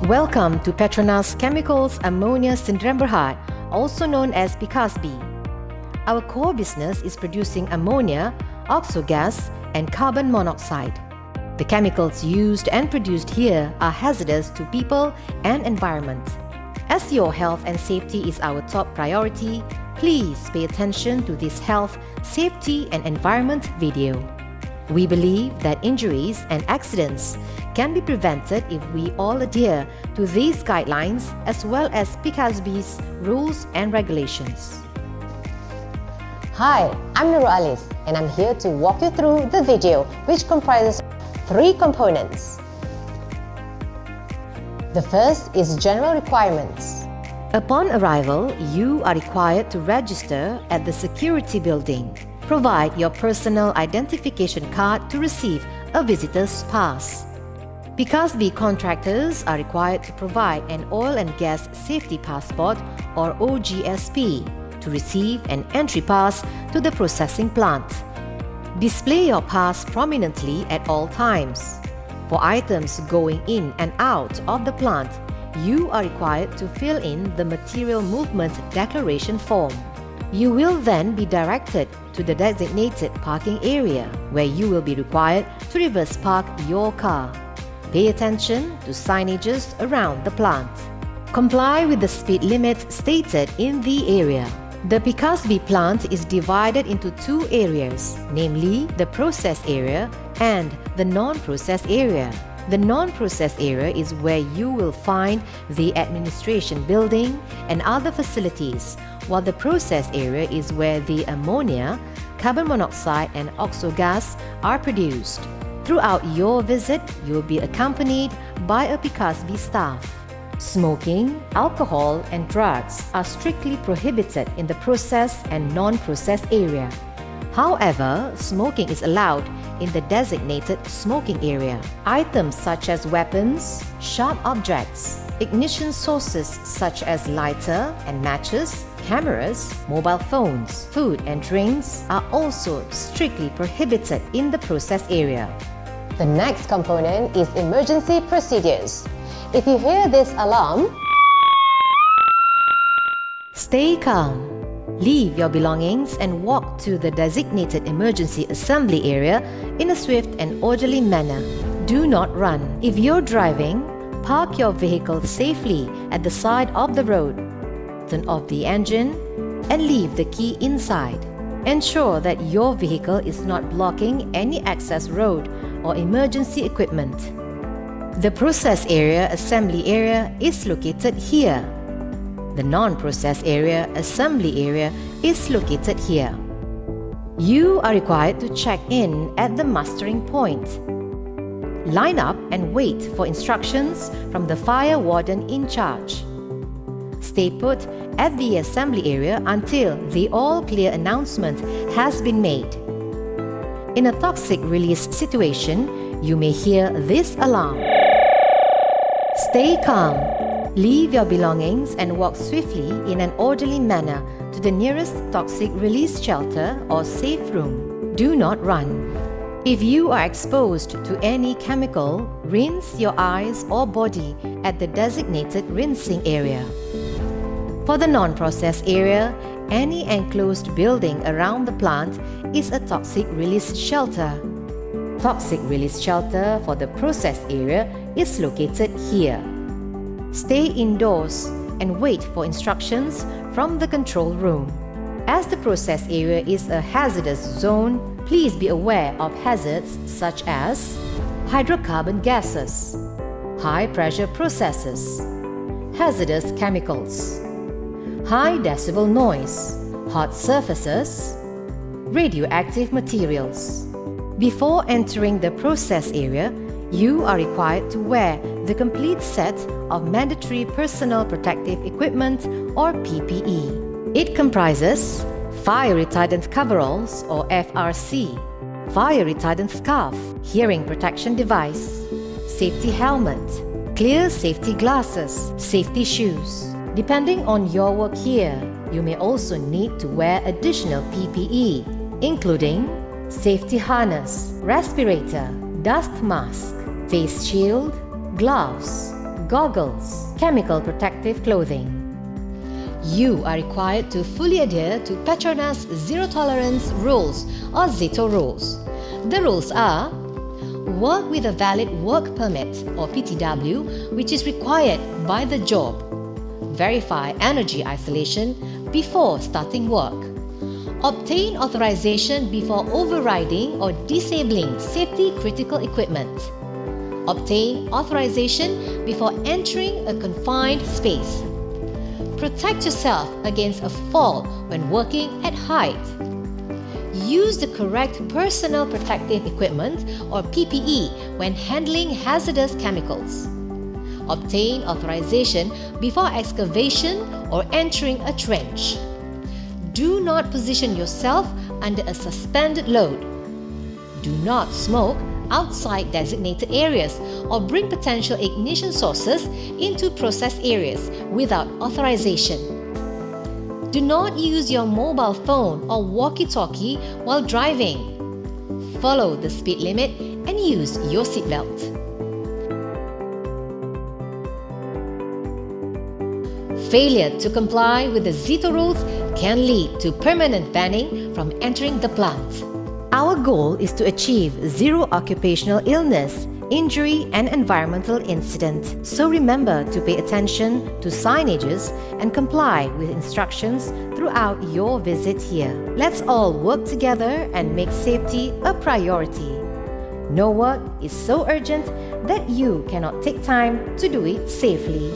Welcome to Petronas Chemicals Ammonia Syndromberhat, also known as PCASB. Our core business is producing ammonia, oxogas, and carbon monoxide. The chemicals used and produced here are hazardous to people and environment. As your health and safety is our top priority, please pay attention to this health, safety, and environment video. We believe that injuries and accidents can be prevented if we all adhere to these guidelines as well as PCASB's rules and regulations. Hi, I'm Nurul Alice and I'm here to walk you through the video which comprises 3 components. The first is general requirements. Upon arrival, you are required to register at the security building. Provide your personal identification card to receive a visitor's pass. PCASB contractors are required to provide an oil and gas safety passport or OGSP to receive an entry pass to the processing plant. Display your pass prominently at all times. For items going in and out of the plant, you are required to fill in the material movement declaration form. You will then be directed to the designated parking area where you will be required to reverse park your car. Pay attention to signages around the plant. Comply with the speed limit stated in the area. The PCASB plant is divided into 2 areas, namely the process area and the non-process area. The non-process area is where you will find the administration building and other facilities, while the process area is where the ammonia, carbon monoxide, and oxogas are produced. Throughout your visit, you will be accompanied by a PCASB staff. Smoking, alcohol, and drugs are strictly prohibited in the process and non-process area. However, smoking is allowed in the designated smoking area. Items such as weapons, sharp objects, ignition sources such as lighter and matches, cameras, mobile phones, food and drinks are also strictly prohibited in the process area. The next component is emergency procedures. If you hear this alarm, stay calm. Leave your belongings and walk to the designated emergency assembly area in a swift and orderly manner. Do not run. If you're driving, park your vehicle safely at the side of the road. Turn off the engine and leave the key inside. Ensure that your vehicle is not blocking any access road or emergency equipment. The process area assembly area is located here. The non-process area assembly area is located here. You are required to check in at the mustering point. Line up and wait for instructions from the fire warden in charge. Stay put at the assembly area until the all clear announcement has been made. In a toxic release situation, you may hear this alarm. Stay calm. Leave your belongings and walk swiftly in an orderly manner to the nearest toxic release shelter or safe room. Do not run. If you are exposed to any chemical, rinse your eyes or body at the designated rinsing area. For the non-process area, any enclosed building around the plant is a toxic release shelter. Toxic release shelter for the process area is located here. Stay indoors and wait for instructions from the control room. As the process area is a hazardous zone, please be aware of hazards such as hydrocarbon gases, high-pressure processes, hazardous chemicals, high decibel noise, hot surfaces, radioactive materials. Before entering the process area, you are required to wear the complete set of mandatory personal protective equipment or PPE. It comprises fire retardant coveralls or FRC, fire retardant scarf, hearing protection device, safety helmet, clear safety glasses, safety shoes. Depending on your work here, you may also need to wear additional PPE, including safety harness, respirator, dust mask, face shield, gloves, goggles, chemical protective clothing. You are required to fully adhere to Petronas Zero Tolerance Rules or ZITO rules. The rules are: work with a valid work permit or PTW, which is required by the job. Verify energy isolation before starting work. Obtain authorization before overriding or disabling safety critical equipment. Obtain authorization before entering a confined space. Protect yourself against a fall when working at height. Use the correct personal protective equipment or PPE when handling hazardous chemicals. Obtain authorization before excavation or entering a trench. Do not position yourself under a suspended load. Do not smoke outside designated areas or bring potential ignition sources into process areas without authorization. Do not use your mobile phone or walkie-talkie while driving. Follow the speed limit and use your seatbelt. Failure to comply with the ZITO rules can lead to permanent banning from entering the plant. Our goal is to achieve zero occupational illness, injury and environmental incident. So remember to pay attention to signages and comply with instructions throughout your visit here. Let's all work together and make safety a priority. No work is so urgent that you cannot take time to do it safely.